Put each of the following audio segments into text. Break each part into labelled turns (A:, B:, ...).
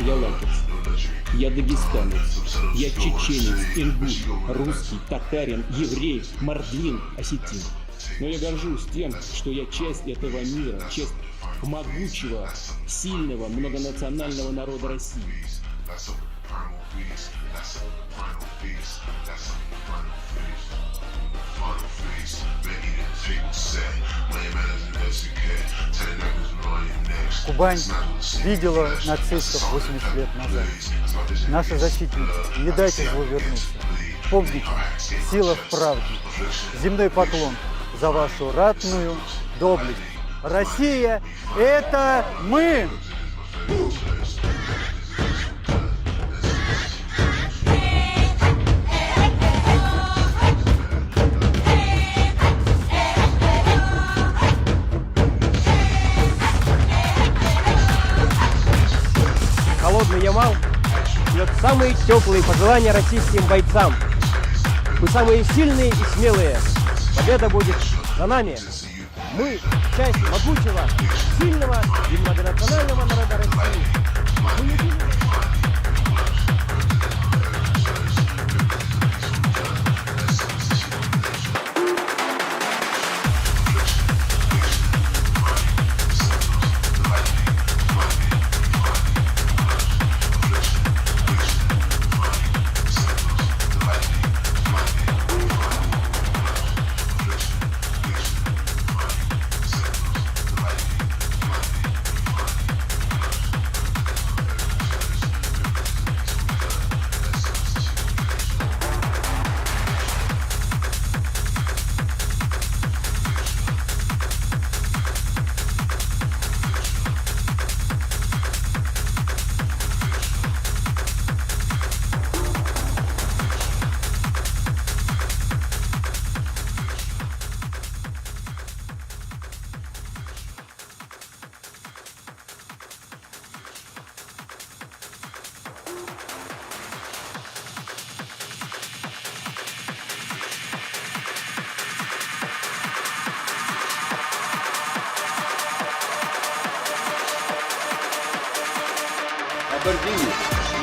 A: Я лакерский, я дагестанец, я чеченец, ингуш, русский, татарин, еврей, мордвин, осетин. Но я горжусь тем, что я часть этого мира, часть могучего, сильного, многонационального народа России.
B: Кубань видела нацистов 80 лет назад. Наши защитники, не дайте злу вернуться. Помните, сила в правде. Земной поклон за вашу ратную доблесть. Россия – это мы!
C: Холодный Ямал шлет самые теплые пожелания российским бойцам. Мы самые сильные и смелые. Победа будет за нами. Мы – часть могучего, сильного и многонационального народа России. Мы едины.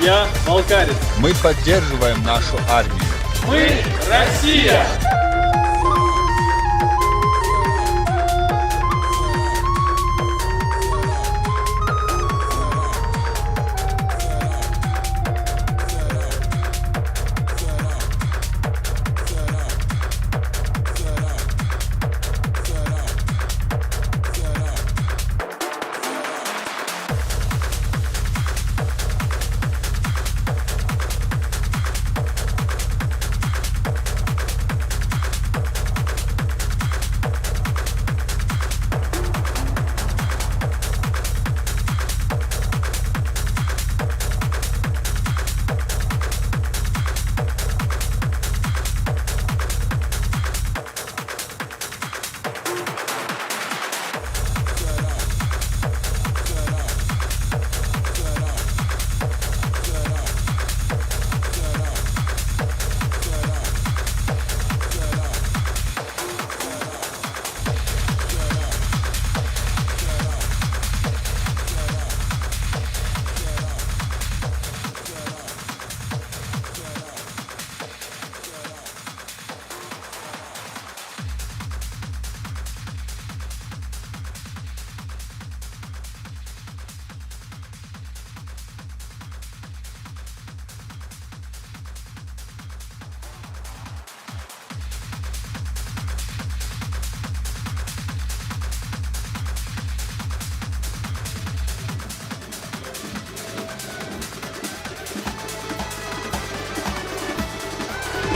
D: Я балкарец.
E: Мы поддерживаем нашу армию.
D: Мы Россия!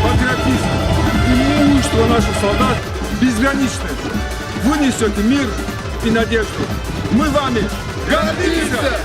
F: Патриотизм и мужество наших солдат безграничны. Вы несете мир и надежду. Мы вами гордимся!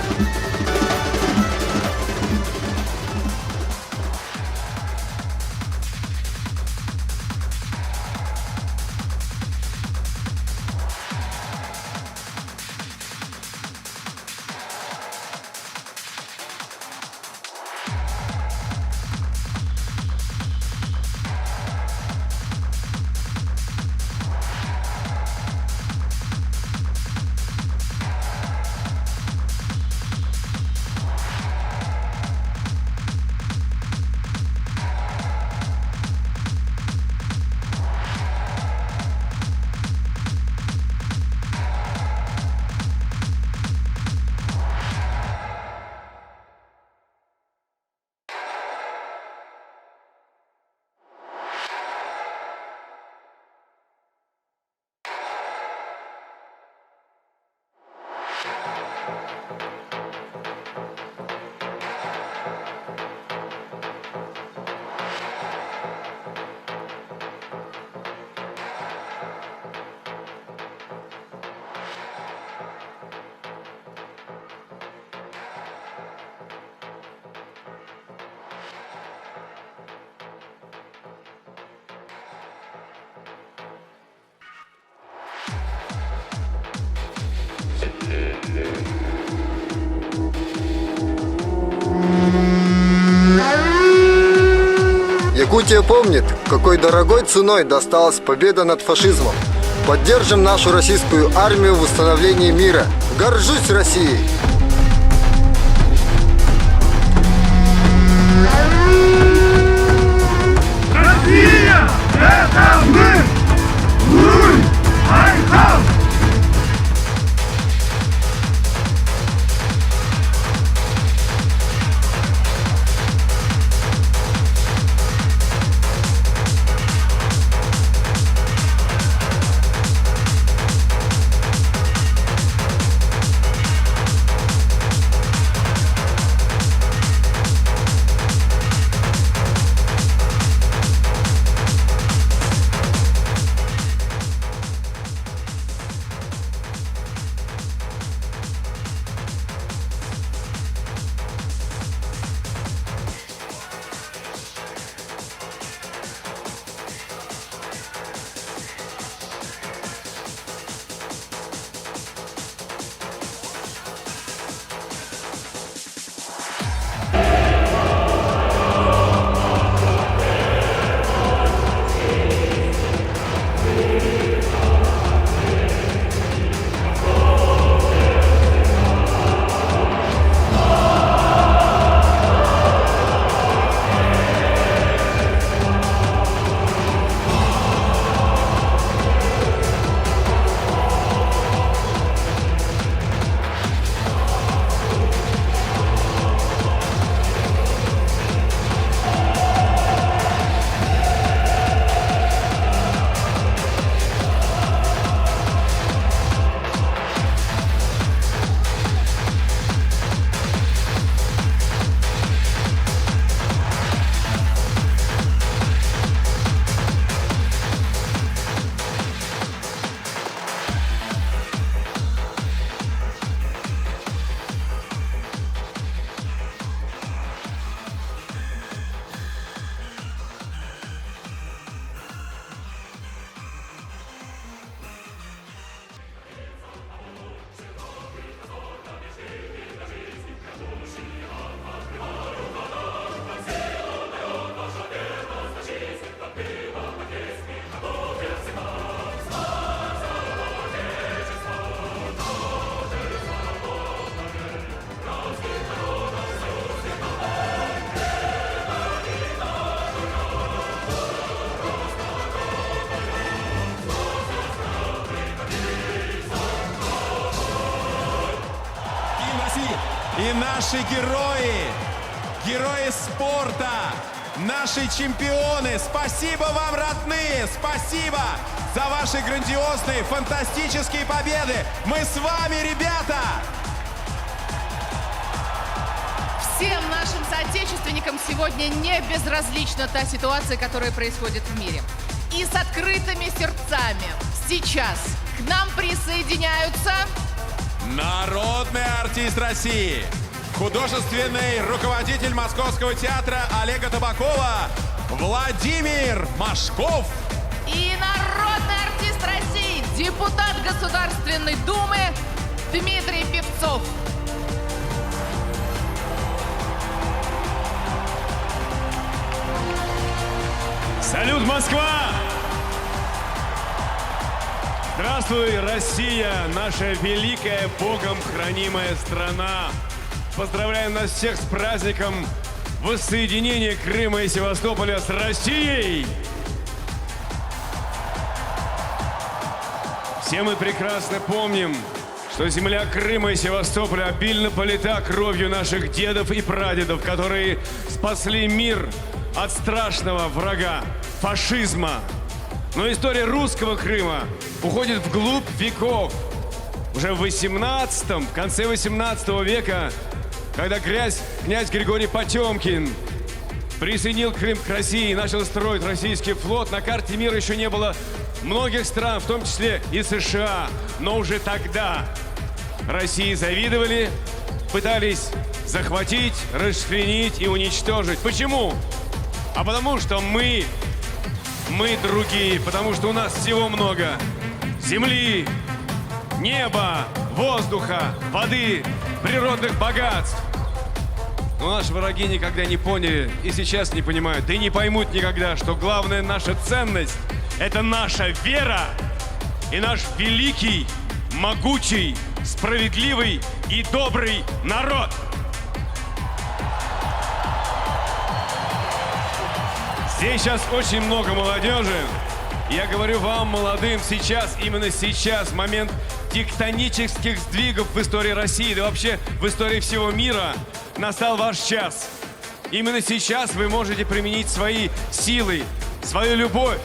G: Якутия помнит, какой дорогой ценой досталась победа над фашизмом. Поддержим нашу российскую армию в восстановлении мира. Горжусь Россией!
F: Россия! Это мы! Луй! Айхал!
H: И наши герои спорта, наши чемпионы, спасибо вам, родные, спасибо за ваши грандиозные, фантастические победы. Мы с вами, ребята!
I: Всем нашим соотечественникам сегодня не безразлична та ситуация, которая происходит в мире. И с открытыми сердцами сейчас к нам присоединяются...
H: Народный артист России, художественный руководитель Московского театра Олега Табакова Владимир Машков.
I: И народный артист России, депутат Государственной Думы Дмитрий Певцов.
J: Салют, Москва! Здравствуй, Россия, наша великая, Богом хранимая страна! Поздравляем нас всех с праздником воссоединения Крыма и Севастополя с Россией! Все мы прекрасно помним, что земля Крыма и Севастополя обильно полита кровью наших дедов и прадедов, которые спасли мир от страшного врага – фашизма. Но история русского Крыма уходит вглубь веков. Уже в конце 18 века, когда князь Григорий Потемкин присоединил Крым к России и начал строить российский флот, на карте мира еще не было многих стран, в том числе и США. Но уже тогда России завидовали, пытались захватить, расчленить и уничтожить. Почему? А потому что мы другие, потому что у нас всего много. Земли, неба, воздуха, воды, природных богатств. Но наши враги никогда не поняли и сейчас не понимают, и не поймут никогда, что главная наша ценность – это наша вера и наш великий, могучий, справедливый и добрый народ. Здесь сейчас очень много молодежи. Я говорю вам, молодым, сейчас, именно сейчас, момент тектонических сдвигов в истории России, да вообще в истории всего мира, настал ваш час. Именно сейчас вы можете применить свои силы, свою любовь,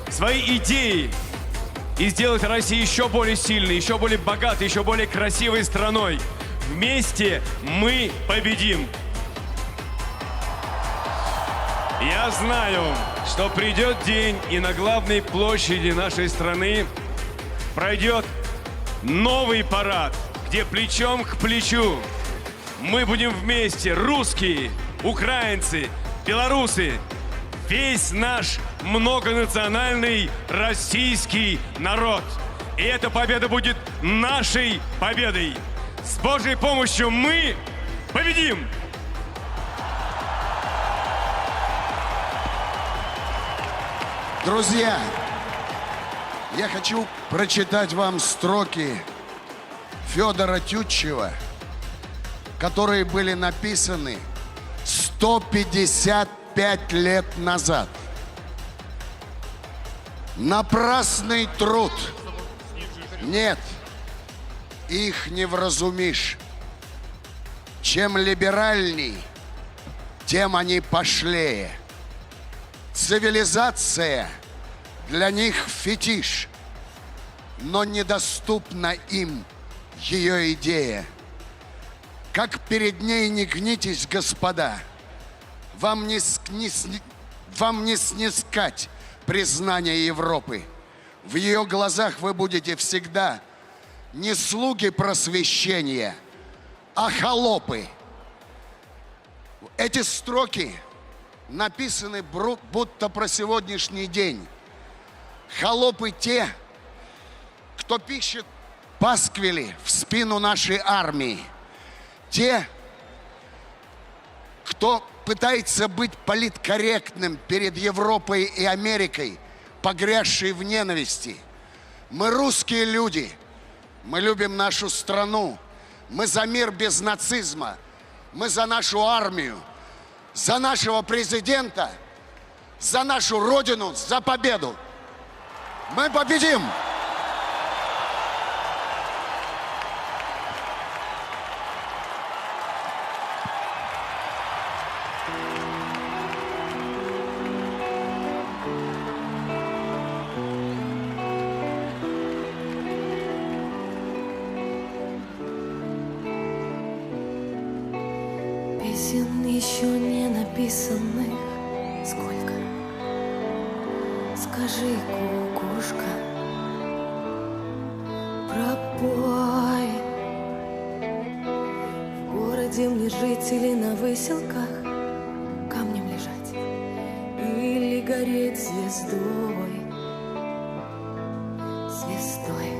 J: свои идеи и сделать Россию еще более сильной, еще более богатой, еще более красивой страной. Вместе мы победим. Я знаю, что придет день, и на главной площади нашей страны пройдет новый парад, где плечом к плечу мы будем вместе, русские, украинцы, белорусы, весь наш многонациональный российский народ. И эта победа будет нашей победой. С Божьей помощью мы победим!
K: Друзья, я хочу прочитать вам строки Федора Тютчева, которые были написаны 155 лет назад. Напрасный труд. Нет, их не вразумишь. Чем либеральней, тем они пошлее. Цивилизация для них фетиш, но недоступна им ее идея. Как перед ней не гнитесь, господа, вам не снискать признание Европы. В ее глазах вы будете всегда не слуги просвещения, а холопы. Эти строки написаны будто про сегодняшний день. Холопы те, кто пишет пасквили в спину нашей армии. Те, кто пытается быть политкорректным перед Европой и Америкой, погрязшей в ненависти. Мы русские люди, мы любим нашу страну, мы за мир без нацизма, мы за нашу армию, за нашего президента, за нашу Родину, за победу. Мы победим!
L: Песен еще не написанных сколько? Скажи, кукушка, пропой. В городе мне жить или на выселках камнем лежать, или гореть звездой, звездой.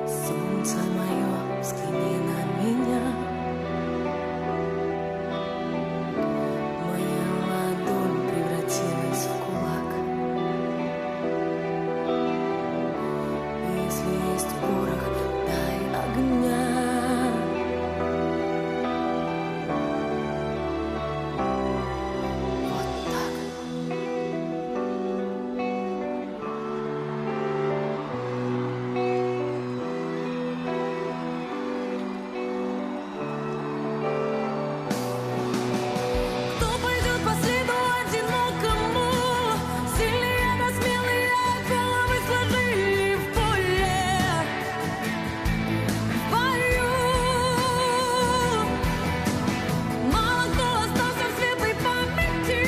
L: Солнце мое, взгляни на меня. Моя ладонь превратилась в кулак. Если есть порох, дай огня. Вот так. Кто пойдет по следу одинокому? Сильные да смелые головы сложили в поле, в бою. Мало кто остался в светлой памяти,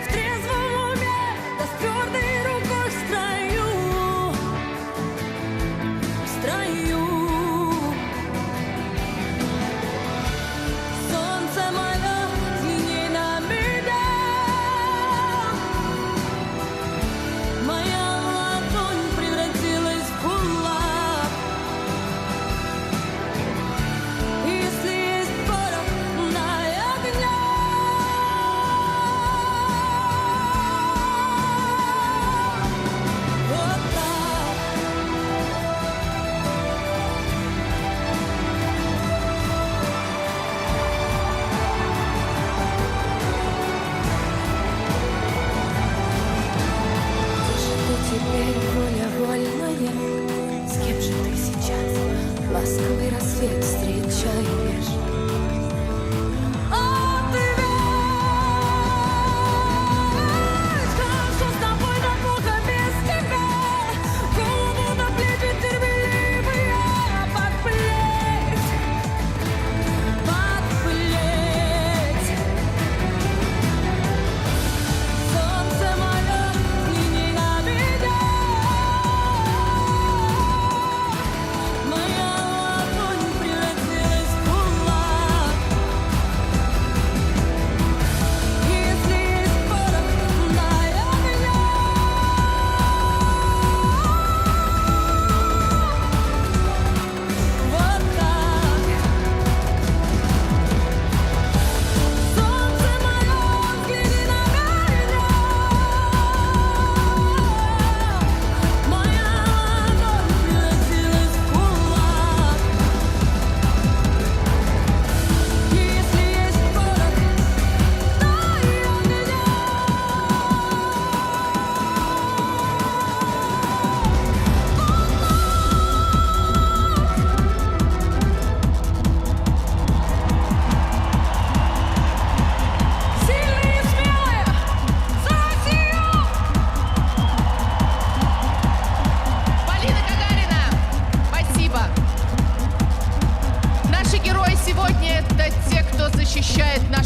L: в трезвом уме, да с твердой рукой в строю, в строю. Солнце мое, взгляни на меня. Моя ладонь превратилась в кулак. ласковый рассвет встречаешь.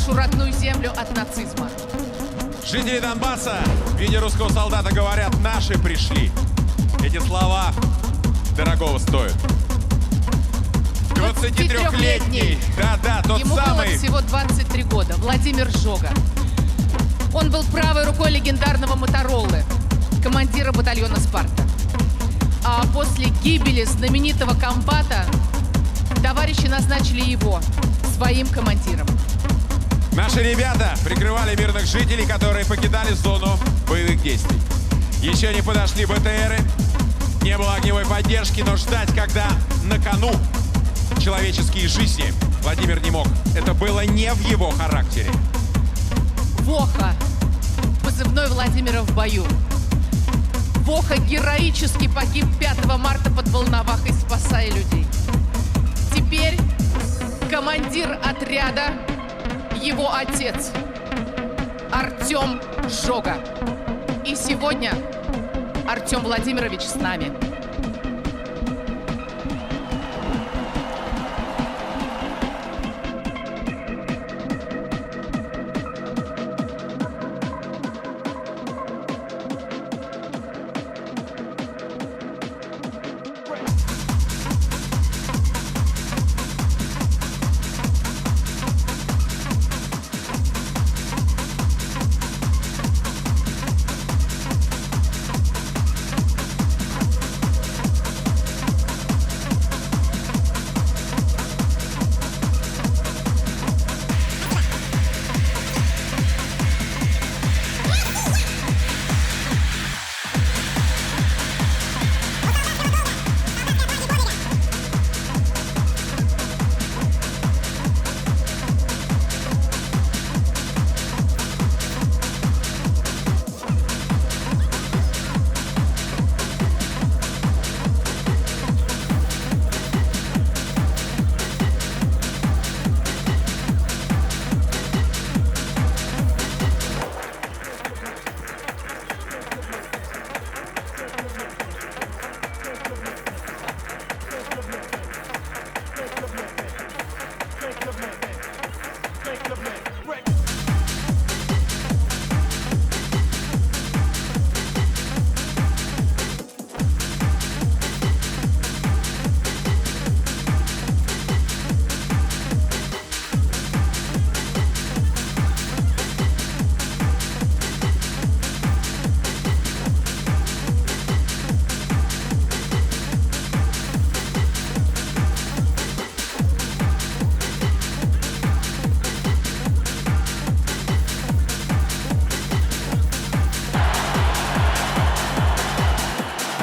I: нашу родную землю от нацизма.
H: Жители Донбасса в виде русского солдата говорят: «Наши пришли». Эти слова дорогого стоят. 23-летний, да-да, тот
I: Ему
H: самый.
I: было всего 23 года. Владимир Жога. Он был правой рукой легендарного Моторолы, командира батальона «Спарта». А после гибели знаменитого комбата товарищи назначили его своим командиром.
H: Наши ребята прикрывали мирных жителей, которые покидали зону боевых действий. Еще не подошли БТРы, не было огневой поддержки, но ждать, когда на кону человеческие жизни, Владимир не мог. Это было не в его характере.
I: Воха, позывной Владимира в бою. Воха героически погиб 5 марта под Волновахой, спасая людей. Теперь командир отряда его отец Артем Жога. И сегодня Артем Владимирович с нами.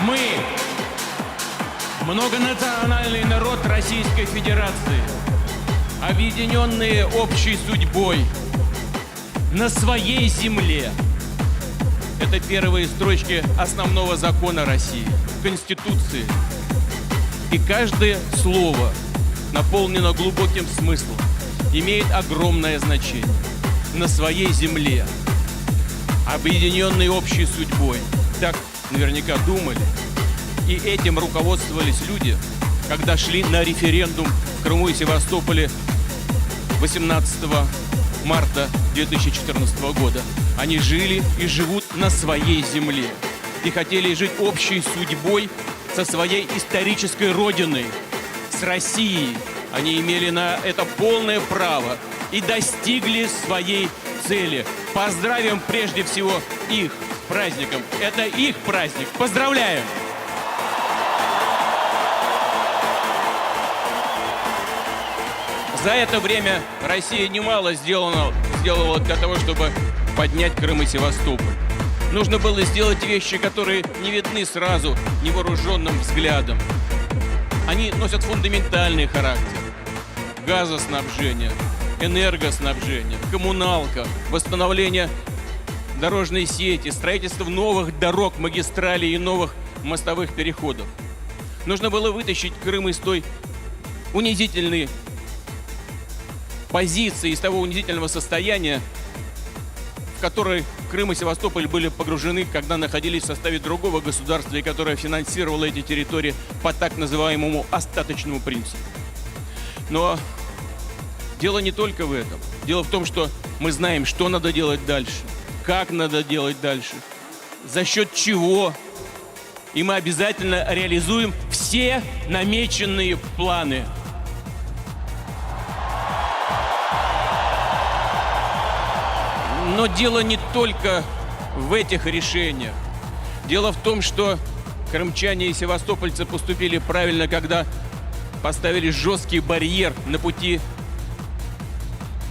J: Мы, многонациональный народ Российской Федерации, объединенные общей судьбой на своей земле. Это первые строчки основного закона России, Конституции.
M: И каждое слово наполнено глубоким смыслом, имеет огромное значение. На своей земле, объединенные общей судьбой, так наверняка думали. И этим руководствовались люди, когда шли на референдум в Крыму и Севастополе 18 марта 2014 года. Они жили и живут на своей земле. И хотели жить общей судьбой со своей исторической родиной, с Россией. Они имели на это полное право и достигли своей цели. Поздравим прежде всего их с праздником. Это их праздник. Поздравляем! За это время Россия немало сделала для того, чтобы поднять Крым и Севастополь. Нужно было сделать вещи, которые не видны сразу невооруженным взглядом. Они носят фундаментальный характер. Газоснабжение, энергоснабжение, коммуналка, восстановление дорожной сети, строительство новых дорог, магистралей и новых мостовых переходов. Нужно было вытащить Крым из той унизительной позиции, из того унизительного состояния, в которое Крым и Севастополь были погружены, когда находились в составе другого государства, и которое финансировало эти территории по так называемому остаточному принципу. Но дело не только в этом. Дело в том, что мы знаем, что надо делать дальше, как надо делать дальше, за счет чего. И мы обязательно реализуем все намеченные планы. Но дело не только в этих решениях. Дело в том, что крымчане и севастопольцы поступили правильно, когда поставили жесткий барьер на пути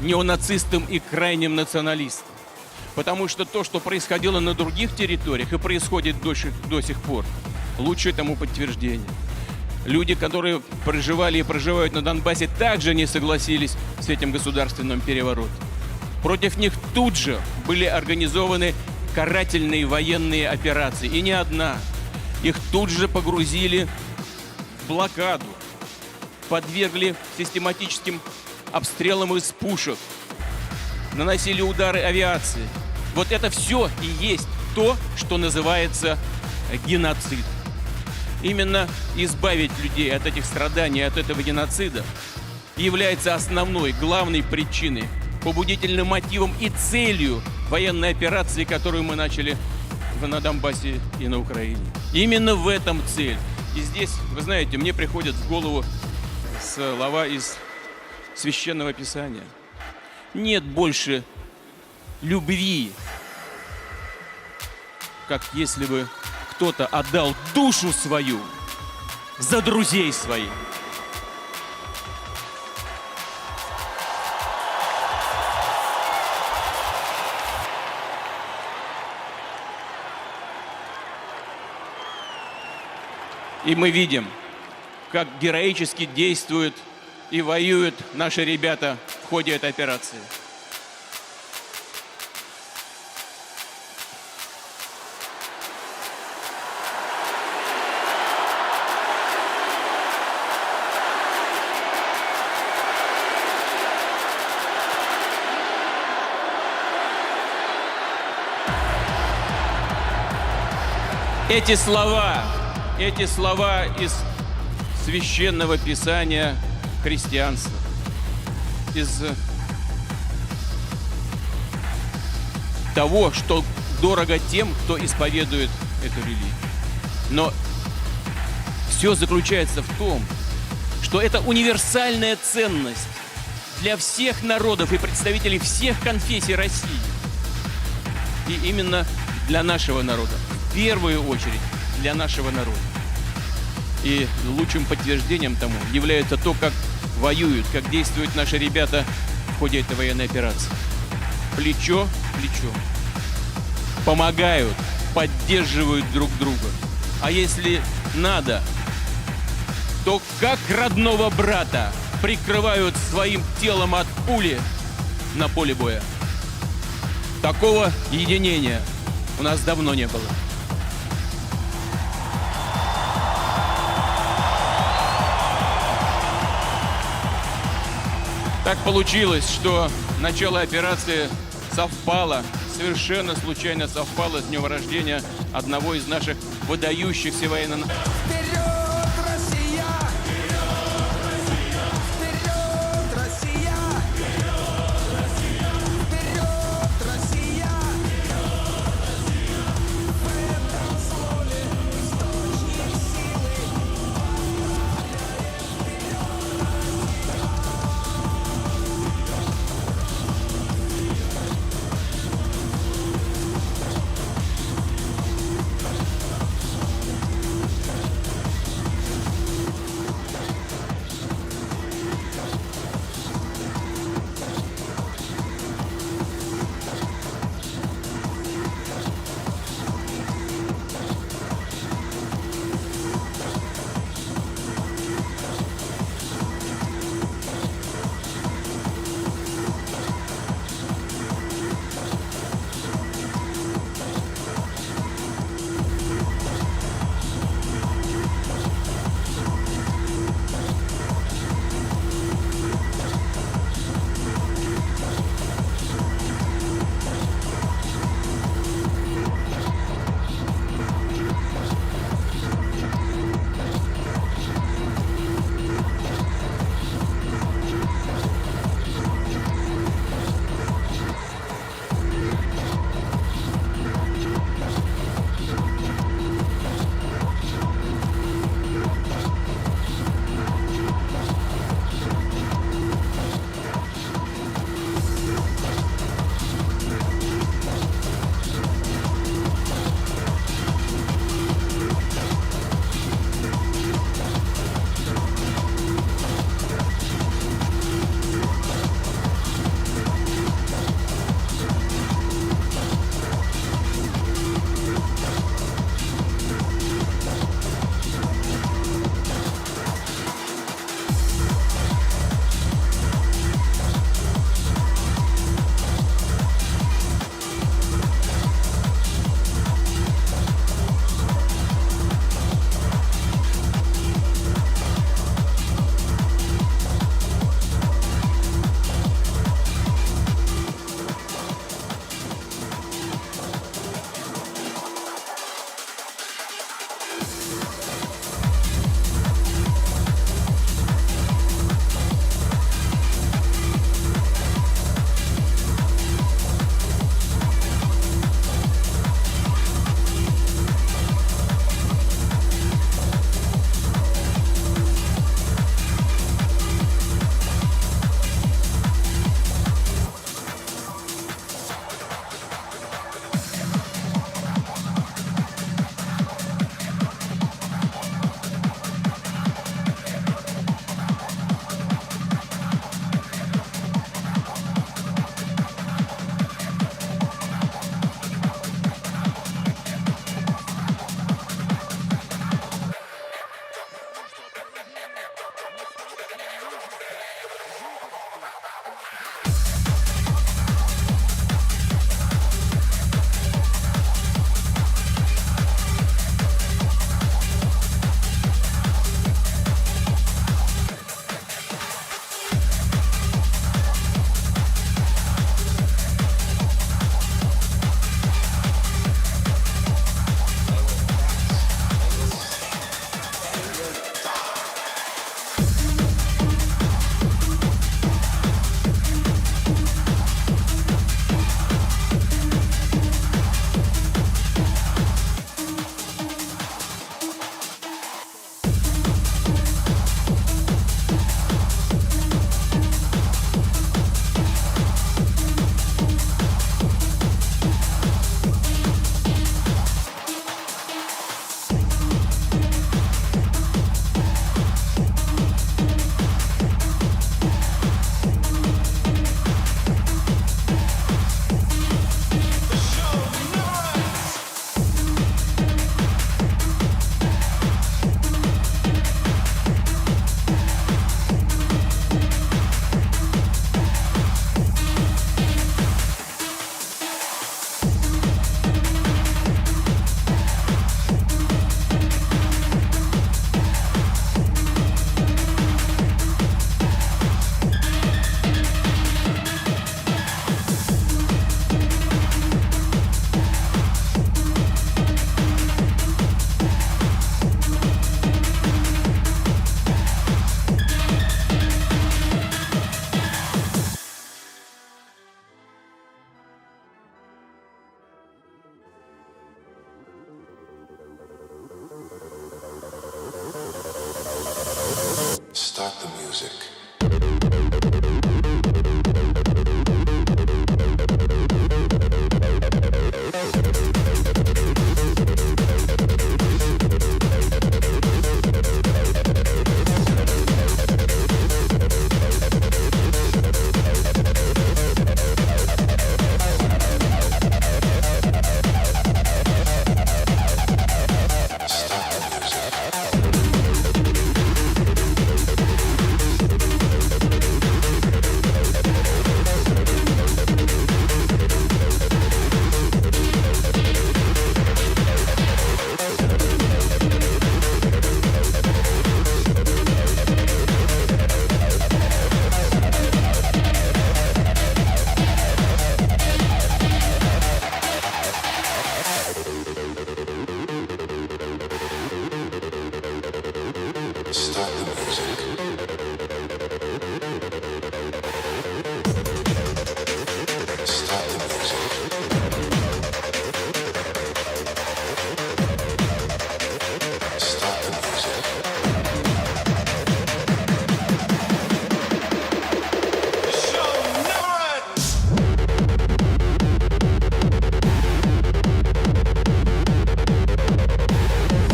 M: неонацистам и крайним националистам. Потому что то, что происходило на других территориях и происходит до сих пор, лучшее тому подтверждение. Люди, которые проживали и проживают на Донбассе, также не согласились с этим государственным переворотом. Против них тут же были организованы карательные военные операции. И не одна. Их тут же погрузили в блокаду, подвергли систематическим обстрелам из пушек, наносили удары авиации. Вот это все и есть то, что называется геноцид. Именно избавить людей от этих страданий, от этого геноцида является основной, главной причиной, побудительным мотивом и целью военной операции, которую мы начали на Донбассе и на Украине. Именно в этом цель. И здесь, вы знаете, мне приходят в голову слова из Священного Писания. Нет больше любви, как если бы кто-то отдал душу свою за друзей своих. И мы видим, как героически действуют и воюют наши ребята в ходе этой операции. Эти слова из Священного Писания христианства, из того, что дорого тем, кто исповедует эту религию. Но все заключается в том, что это универсальная ценность для всех народов и представителей всех конфессий России. И именно для нашего народа. В первую очередь для нашего народа. И лучшим подтверждением тому является то, как воюют, как действуют наши ребята в ходе этой военной операции. Плечо к плечу. Помогают, поддерживают друг друга. А если надо, то как родного брата прикрывают своим телом от пули на поле боя. Такого единения у нас давно не было. Так получилось, что начало операции совпало, совершенно случайно совпало с днем рождения одного из наших выдающихся военно...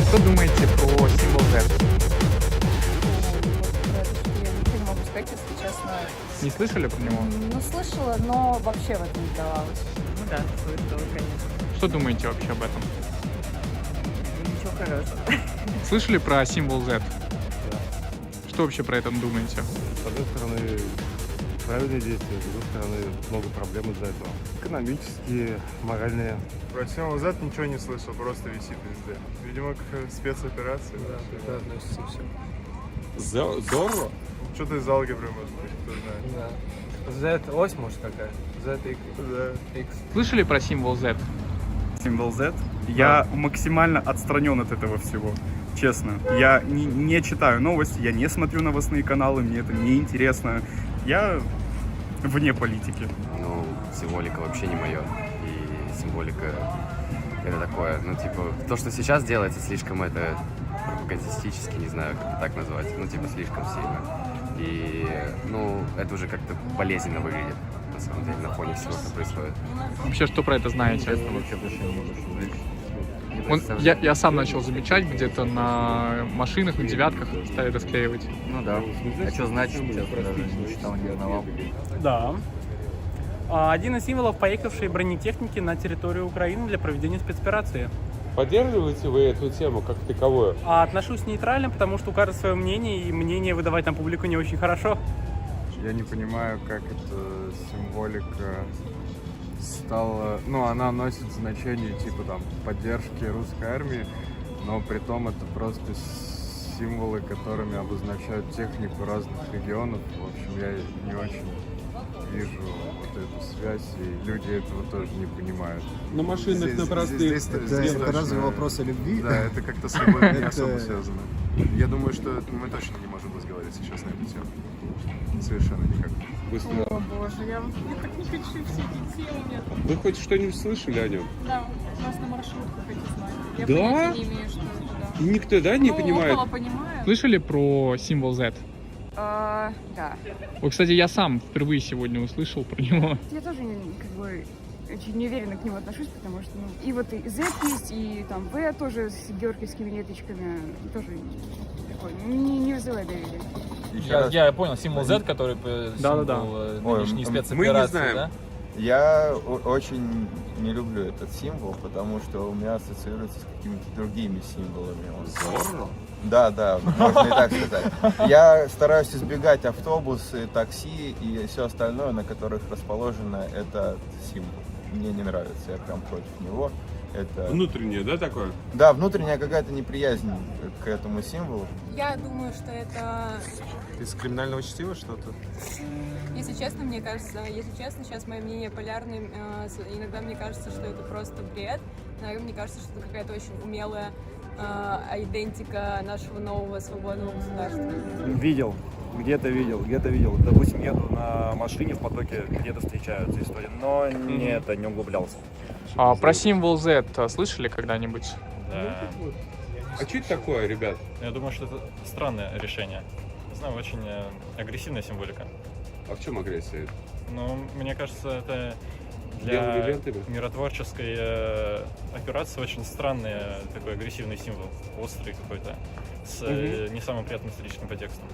N: Что думаете про символ Z?
O: Я ничего не могу сказать, если честно.
N: Не слышали про него?
O: Ну, слышала, но вообще в это не вдавалась.
N: Ну да, слышала, конечно. Что думаете вообще об этом?
O: Ничего хорошего.
N: Слышали про символ Z?
P: Да.
N: Что вообще про это думаете?
P: С одной стороны, правильные действия, с другой стороны, много проблем из-за этого. Экономические, моральные.
Q: Про символ Z ничего не слышал, просто висит везде. Видимо, к спецоперации. Да, это относится все.
F: Зорро?
Q: Что-то из алгебры, может быть, кто знает.
C: Да. Z ось, может, какая? ZX.
Q: Да.
C: X.
N: Слышали про символ Z?
R: Символ Z? Я максимально отстранен от этого всего. Честно. Я не читаю новости, я не смотрю новостные каналы, мне это не интересно. Я вне политики.
S: Ну, символика вообще не мое. И символика это такое, ну, типа, то, что сейчас делается, слишком это пропагандистически, не знаю, как это так назвать, ну, типа, слишком сильно. И, ну, это уже как-то болезненно выглядит, на самом деле, на фоне всего, что происходит.
N: Вообще, что про это знаете? Я сам начал замечать, где-то на машинах, на девятках стали расклеивать.
T: Ну да. А что значит, честно, даже не читал, не узнавал.
U: Да. Один из символов поехавшей бронетехники на территорию Украины для проведения спецоперации.
F: Поддерживаете вы эту тему как таковую?
U: Отношусь нейтрально, потому что у каждого свое мнение, и мнение выдавать на публику не очень хорошо.
Q: Я не понимаю, как эта символика стала... Ну, она носит значение типа там поддержки русской армии, но при том это просто символы, которыми обозначают технику разных регионов. В общем, я не очень вижу вот эту связь, и люди этого тоже не понимают.
F: На машинах, на простых.
Q: Это
P: разве вопрос о любви?
Q: Да, это как-то с любовью не особо связано. Я думаю, что мы точно не можем разговаривать сейчас на эту тему. Совершенно никак.
O: О боже, я так не хочу все эти темы.
F: Вы хоть что-нибудь слышали о нем?
O: Да, у нас на маршрутках эти знаю. Я
F: Да?
O: понятия не имею, что это, да.
F: Никто, да, не понимает?
O: Около понимаю.
N: Слышали про символ Z?
O: Да.
N: Вот, кстати, я сам впервые сегодня услышал про него.
O: Я тоже как бы очень неуверенно к нему отношусь, потому что, ну, и вот и Z есть, и там V тоже с георгиевскими ниточками тоже такой, не вызывает доверия.
T: Я понял, символ Z, который символ нынешней спецоперации,
F: мы не знаем.
T: да?
E: Я очень не люблю этот символ, потому что у меня ассоциируется с какими-то другими символами.
F: Зорро?
E: Да, можно и так сказать. Я стараюсь избегать автобусы, такси и все остальное, на которых расположено этот символ. Мне не нравится, я прям против него. Это...
F: Внутреннее, да, такое?
E: Да, внутренняя какая-то неприязнь к этому символу.
O: Я думаю, что это...
Q: Из криминального чтива что-то?
O: Если честно, мне кажется, сейчас мое мнение полярное. Иногда мне кажется, что это просто бред. Иногда мне кажется, что это какая-то очень умелая идентика нашего нового свободного государства.
P: Видел. Где-то видел. Допустим, еду на машине в потоке, где-то встречаются истории, но не углублялся.
N: Про символ Z слышали когда-нибудь?
F: Да. А что это такое, ребят?
T: Я думаю, что это странное решение знаю, очень агрессивная символика.
A: А в чем агрессия?
T: Ну, мне кажется, это
A: Белыми
T: для
A: лентами?
T: миротворческой операции очень странный такой агрессивный символ, острый какой-то, с не самым приятным историческим подтекстом.